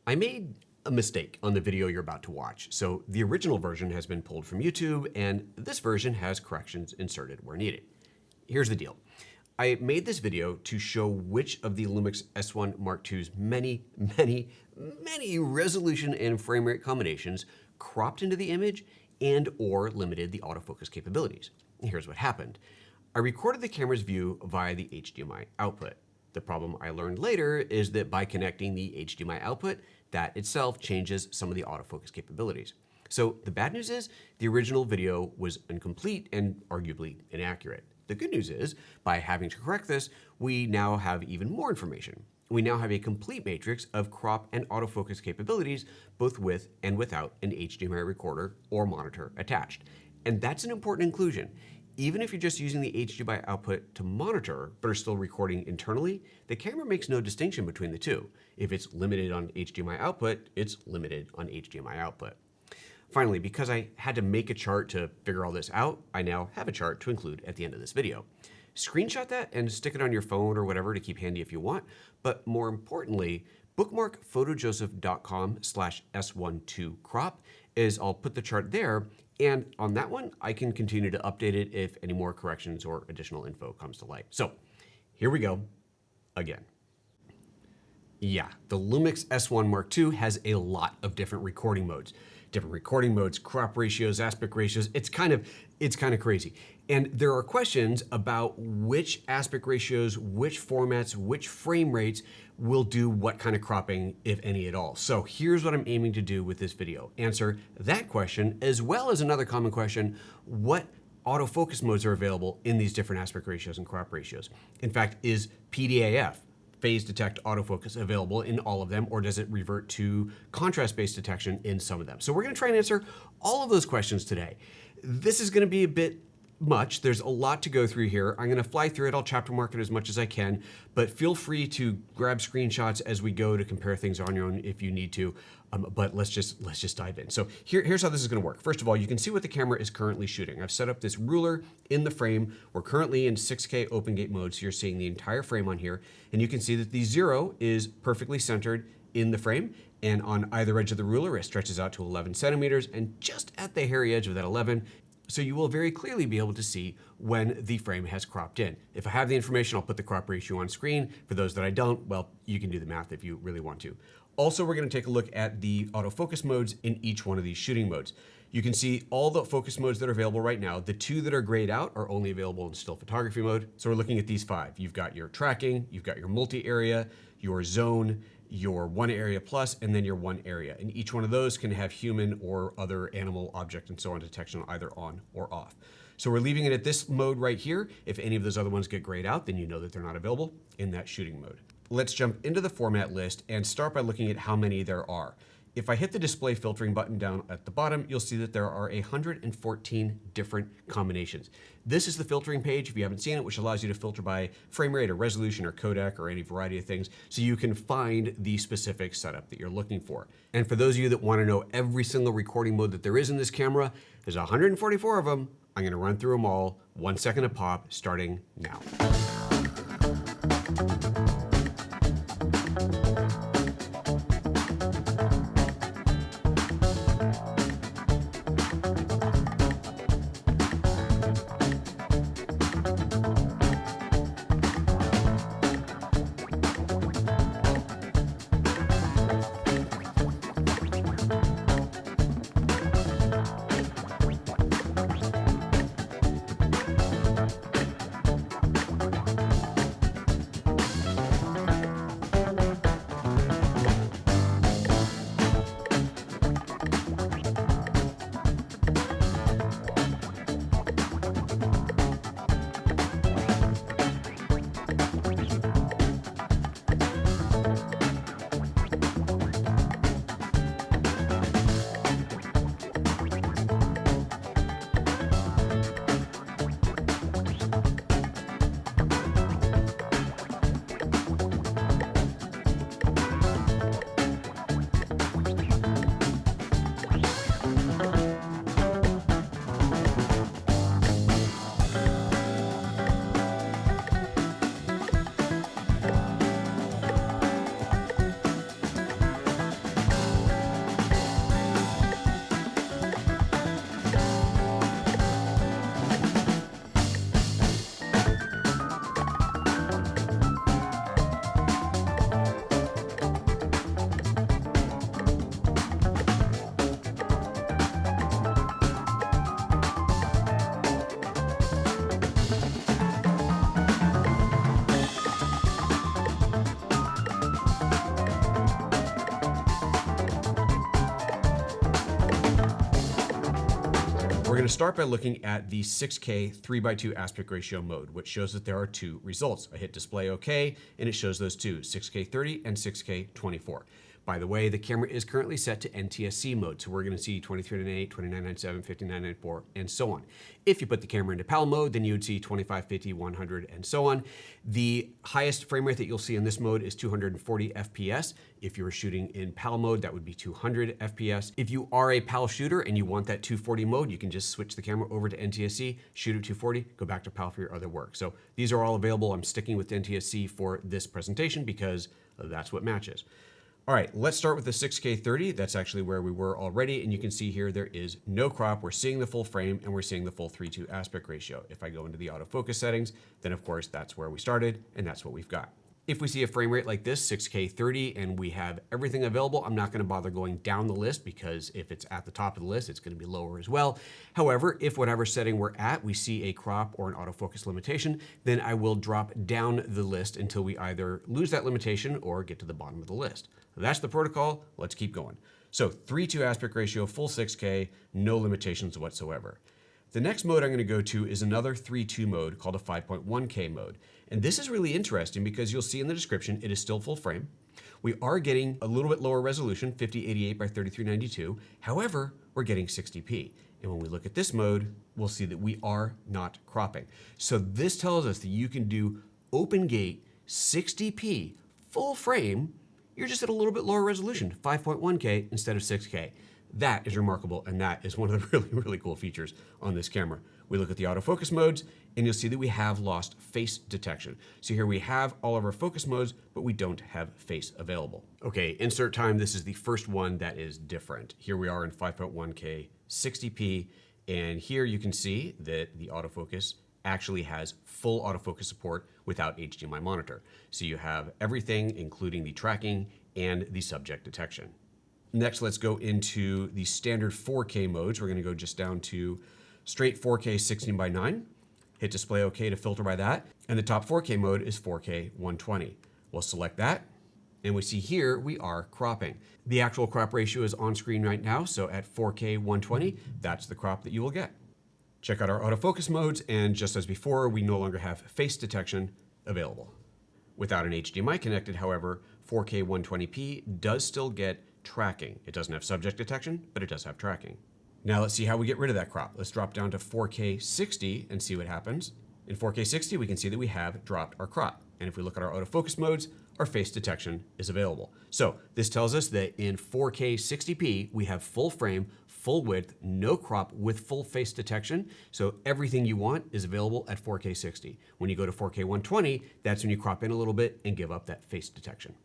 I made a mistake on the video you're about to watch. So the original version has been pulled from YouTube, and this version has corrections inserted where needed. Here's the deal. I made this video to show which of the LUMIX S1 Mark II's many resolution and frame rate combinations cropped into the image and or limited the autofocus capabilities. Here's what happened. I recorded the camera's view via the HDMI output. The problem I learned later is that by connecting the HDMI output, that itself changes some of the autofocus capabilities. So the bad news is the original video was incomplete and arguably inaccurate. The good news is, by having to correct this, we now have even more information. We now have a complete matrix of crop and autofocus capabilities, both with and without an HDMI recorder or monitor attached. And that's an important inclusion. Even if you're just using the HDMI output to monitor, but are still recording internally, the camera makes no distinction between the two. If it's limited on HDMI output, it's limited on HDMI output. Finally, because I had to make a chart to figure all this out, I now have a chart to include at the end of this video. Screenshot that and stick it on your phone or whatever to keep handy if you want, but more importantly, bookmark photojoseph.com/S1II Crop, as I'll put the chart there, and on that one, I can continue to update it if any more corrections or additional info comes to light. So here we go again. Yeah, the LUMIX S1 Mark II has a lot of different recording modes. Crop ratios, aspect ratios, it's kind of crazy. And there are questions about which aspect ratios, which formats, which frame rates will do what kind of cropping, if any at all. So here's what I'm aiming to do with this video. Answer that question, as well as another common question: what autofocus modes are available in these different aspect ratios and crop ratios? In fact, is PDAF, phase detect autofocus, available in all of them, or does it revert to contrast-based detection in some of them? So we're gonna try and answer all of those questions today. This is gonna be a bit much. There's a lot to go through here. I'm gonna fly through it. I'll chapter mark it as much as I can, but feel free to grab screenshots as we go to compare things on your own if you need to. But let's just dive in. So here's how this is gonna work. First of all, you can see what the camera is currently shooting. I've set up this ruler in the frame. We're currently in 6K open gate mode, so you're seeing the entire frame on here. And you can see that the 0 is perfectly centered in the frame. And on either edge of the ruler, it stretches out to 11 centimeters. And just at the hairy edge of that 11, so you will very clearly be able to see when the frame has cropped in. If I have the information, I'll put the crop ratio on screen. For those that I don't, well, you can do the math if you really want to. Also, we're gonna take a look at the autofocus modes in each one of these shooting modes. You can see all the focus modes that are available right now. The 2 that are grayed out are only available in still photography mode. So we're looking at these 5. You've got your tracking, you've got your multi-area, your zone, your 1 area plus, and then your 1 area. And each one of those can have human or other animal, object, and so on detection either on or off. So we're leaving it at this mode right here. If any of those other ones get grayed out, then you know that they're not available in that shooting mode. Let's jump into the format list and start by looking at how many there are. If I hit the display filtering button down at the bottom, you'll see that there are 114 different combinations. This is the filtering page, if you haven't seen it, which allows you to filter by frame rate or resolution or codec or any variety of things, so you can find the specific setup that you're looking for. And for those of you that want to know every single recording mode that there is in this camera, there's 144 of them. I'm going to run through them all, 1 second a pop, starting now. We're going to start by looking at the 6K 3:2 aspect ratio mode, which shows that there are two results. I hit display OK, and it shows those two, 6K 30 and 6K 24. By the way, the camera is currently set to NTSC mode, so we're going to see 23:98, 29:97, 59:94, and so on. If you put the camera into PAL mode, then you would see 25, 50, 100, and so on. The highest frame rate that you'll see in this mode is 240 FPS. If you were shooting in PAL mode, that would be 200 FPS. If you are a PAL shooter and you want that 240 mode, you can just switch the camera over to NTSC, shoot at 240, go back to PAL for your other work. So these are all available. I'm sticking with NTSC for this presentation because that's what matches. All right, let's start with the 6K 30. That's actually where we were already. And you can see here, there is no crop. We're seeing the full frame and we're seeing the full 3:2 aspect ratio. If I go into the autofocus settings, then of course, that's where we started and that's what we've got. If we see a frame rate like this, 6K 30, and we have everything available, I'm not gonna bother going down the list because if it's at the top of the list, it's gonna be lower as well. However, if whatever setting we're at, we see a crop or an autofocus limitation, then I will drop down the list until we either lose that limitation or get to the bottom of the list. That's the protocol, let's keep going. So 3:2 aspect ratio, full 6K, no limitations whatsoever. The next mode I'm going to go to is another 3:2 mode called a 5.1K mode. And this is really interesting because you'll see in the description, it is still full frame. We are getting a little bit lower resolution, 5088 by 3392. However, we're getting 60p. And when we look at this mode, we'll see that we are not cropping. So this tells us that you can do open gate 60p full frame. You're just at a little bit lower resolution, 5.1K instead of 6K. That is remarkable, and that is one of the really cool features on this camera. We look at the autofocus modes, and you'll see that we have lost face detection. So here we have all of our focus modes, but we don't have face available. Okay, insert time, this is the first one that is different. Here we are in 5.1K, 60p, and here you can see that the autofocus actually has full autofocus support without HDMI monitor. So you have everything, including the tracking and the subject detection. Next, let's go into the standard 4K modes. We're gonna go just down to straight 4K 16:9, hit display OK to filter by that. And the top 4K mode is 4K 120. We'll select that. And we see here, we are cropping. The actual crop ratio is on screen right now. So at 4K 120, that's the crop that you will get. Check out our autofocus modes. And just as before, we no longer have face detection available. Without an HDMI connected, however, 4K 120p does still get tracking. It doesn't have subject detection, but it does have tracking. Now let's see how we get rid of that crop. Let's drop down to 4K 60 and see what happens. In 4K 60, we can see that we have dropped our crop. And if we look at our autofocus modes, our face detection is available. So this tells us that in 4K 60p, we have full frame, full width, no crop with full face detection. So everything you want is available at 4K 60. When you go to 4K 120, that's when you crop in a little bit and give up that face detection.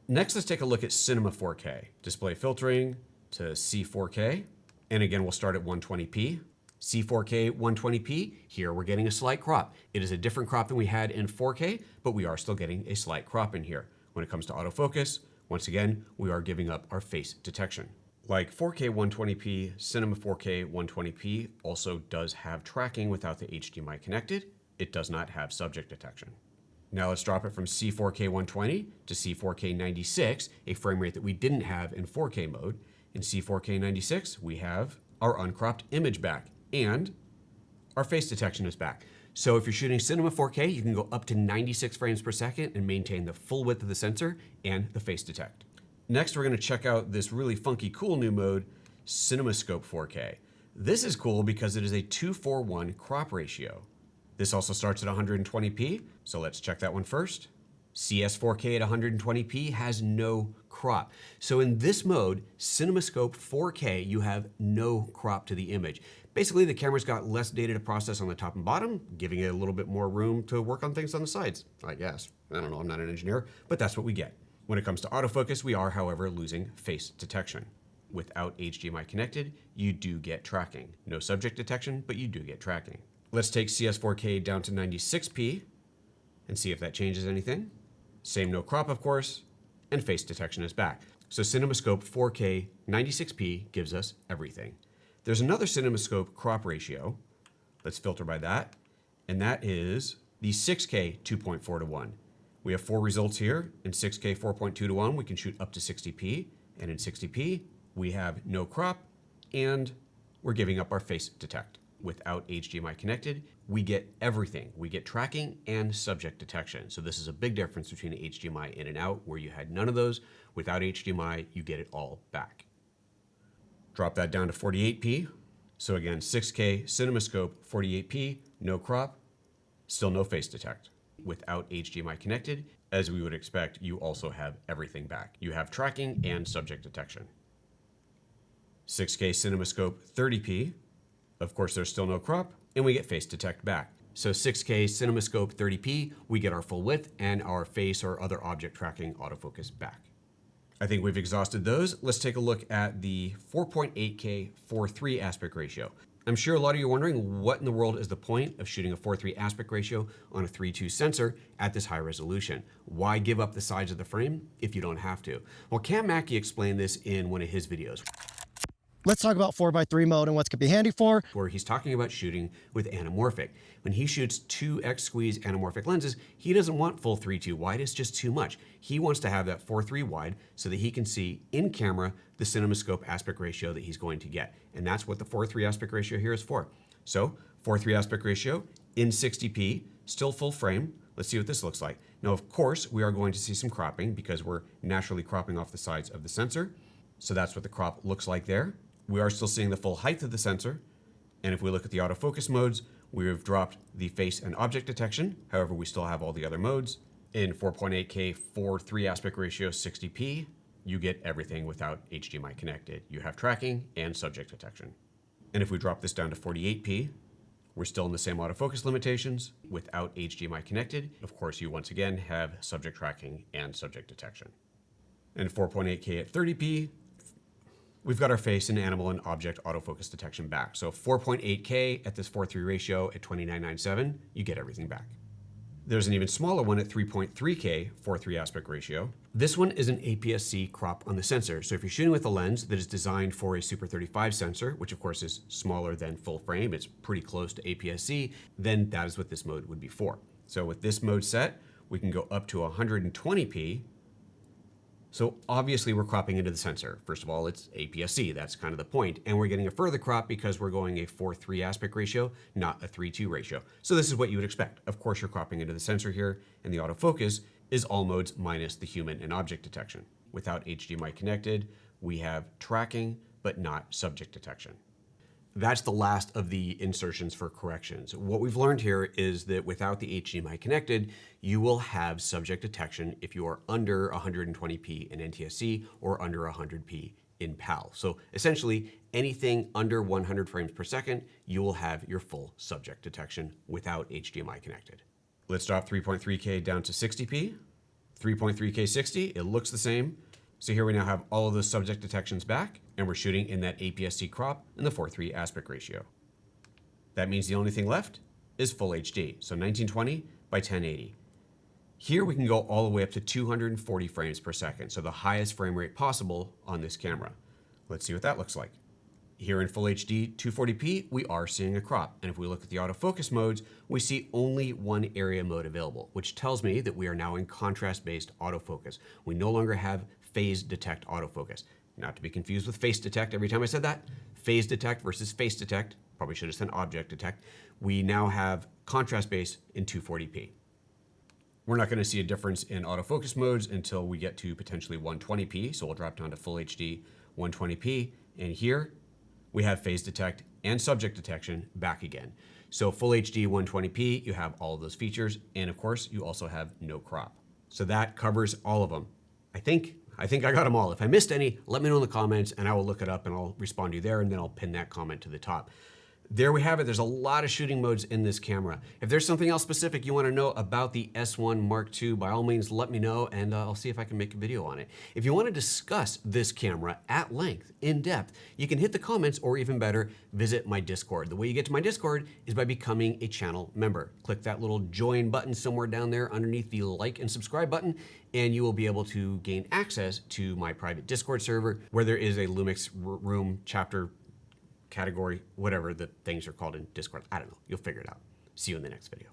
Next, let's take a look at Cinema 4K. Display filtering to C4K. And again, we'll start at 120p. C4K 120p, here we're getting a slight crop. It is a different crop than we had in 4K, but we are still getting a slight crop in here. When it comes to autofocus, once again, we are giving up our face detection. Like 4K 120p, Cinema 4K 120p also does have tracking without the HDMI connected. It does not have subject detection. Now let's drop it from C4K 120 to C4K 96, a frame rate that we didn't have in 4K mode. In C4K 96, we have our uncropped image back and our face detection is back. So if you're shooting Cinema 4K, you can go up to 96 frames per second and maintain the full width of the sensor and the face detect. Next, we're gonna check out this really funky, cool new mode, CinemaScope 4K. This is cool because it is a 2:1 crop ratio. This also starts at 120p, so let's check that one first. CS4K at 120p has no crop. So in this mode, CinemaScope 4K, you have no crop to the image. Basically, the camera's got less data to process on the top and bottom, giving it a little bit more room to work on things on the sides, I guess. I don't know, I'm not an engineer, but that's what we get. When it comes to autofocus, we are, however, losing face detection. Without HDMI connected, you do get tracking. No subject detection, but you do get tracking. Let's take CS4K down to 96p and see if that changes anything. Same no crop, of course, and face detection is back. So CinemaScope 4K 96p gives us everything. There's another CinemaScope crop ratio. Let's filter by that. And that is the 6K 2.4:1. We have 4 results here. In 6K 4.2:1, we can shoot up to 60p. And in 60p, we have no crop and we're giving up our face detect. Without HDMI connected, we get everything. We get tracking and subject detection. So this is a big difference between HDMI in and out, where you had none of those. Without HDMI, you get it all back. Drop that down to 48p. So again, 6K CinemaScope, 48p, no crop, still no face detect. Without HDMI connected, as we would expect, you also have everything back. You have tracking and subject detection. 6K CinemaScope, 30p. Of course, there's still no crop, and we get face detect back. So 6K CinemaScope 30p, we get our full width and our face or other object tracking autofocus back. I think we've exhausted those. Let's take a look at the 4.8K 4:3 aspect ratio. I'm sure a lot of you are wondering, what in the world is the point of shooting a 4:3 aspect ratio on a 3:2 sensor at this high resolution? Why give up the size of the frame if you don't have to? Well, Cam Mackey explained this in one of his videos. Let's talk about 4:3 mode and what's going to be handy for. Where he's talking about shooting with anamorphic. When he shoots 2x squeeze anamorphic lenses, he doesn't want full 3:2 wide, it's just too much. He wants to have that 4:3 wide so that he can see in camera the CinemaScope aspect ratio that he's going to get. And that's what the 4:3 aspect ratio here is for. So 4:3 aspect ratio in 60p, still full frame. Let's see what this looks like. Now, of course, we are going to see some cropping because we're naturally cropping off the sides of the sensor. So that's what the crop looks like there. We are still seeing the full height of the sensor. And if we look at the autofocus modes, we've dropped the face and object detection. However, we still have all the other modes. In 4.8K 4:3 aspect ratio 60p, you get everything without HDMI connected. You have tracking and subject detection. And if we drop this down to 48p, we're still in the same autofocus limitations without HDMI connected. Of course, you once again have subject tracking and subject detection. And 4.8K at 30p, we've got our face and animal and object autofocus detection back. So 4.8K at this 4:3 ratio at 29.97, you get everything back. There's an even smaller one at 3.3K 4:3 aspect ratio. This one is an APS-C crop on the sensor. So if you're shooting with a lens that is designed for a Super 35 sensor, which of course is smaller than full frame, it's pretty close to APS-C, then that is what this mode would be for. So with this mode set, we can go up to 120p. So obviously we're cropping into the sensor. First of all, it's APS-C, that's kind of the point. And we're getting a further crop because we're going a 4:3 aspect ratio, not a 3:2 ratio. So this is what you would expect. Of course, you're cropping into the sensor here, and the autofocus is all modes minus the human and object detection. Without HDMI connected, we have tracking, but not subject detection. That's the last of the insertions for corrections. What we've learned here is that without the HDMI connected, you will have subject detection if you are under 120p in NTSC or under 100p in PAL. So essentially, anything under 100 frames per second, you will have your full subject detection without HDMI connected. Let's drop 3.3K down to 60p. 3.3K 60, it looks the same. So here we now have all of the subject detections back, and we're shooting in that APS-C crop in the 4:3 aspect ratio. That means the only thing left is full HD, so 1920 by 1080. Here we can go all the way up to 240 frames per second, so the highest frame rate possible on this camera. Let's see what that looks like. Here in full HD 240p, we are seeing a crop. And if we look at the autofocus modes, we see only one area mode available, which tells me that we are now in contrast-based autofocus. We no longer have phase detect autofocus. Not to be confused with face detect every time I said that. Phase detect versus face detect. Probably should have said object detect. We now have contrast-based in 240p. We're not going to see a difference in autofocus modes until we get to potentially 120p. So we'll drop down to full HD 120p. And here we have phase detect and subject detection back again. So full HD 120p, you have all of those features. And of course, you also have no crop. So that covers all of them. I think I got them all. If I missed any, let me know in the comments and I will look it up and I'll respond to you there, and then I'll pin that comment to the top. There we have it. There's a lot of shooting modes in this camera. If there's something else specific you want to know about the S1 Mark II, by all means, let me know and I'll see if I can make a video on it. If you want to discuss this camera at length, in depth, you can hit the comments, or even better, visit my Discord. The way you get to my Discord is by becoming a channel member. Click that little join button somewhere down there underneath the like and subscribe button, and you will be able to gain access to my private Discord server, where there is a LUMIX room, chapter, category, whatever the things are called in Discord. I don't know. You'll figure it out. See you in the next video.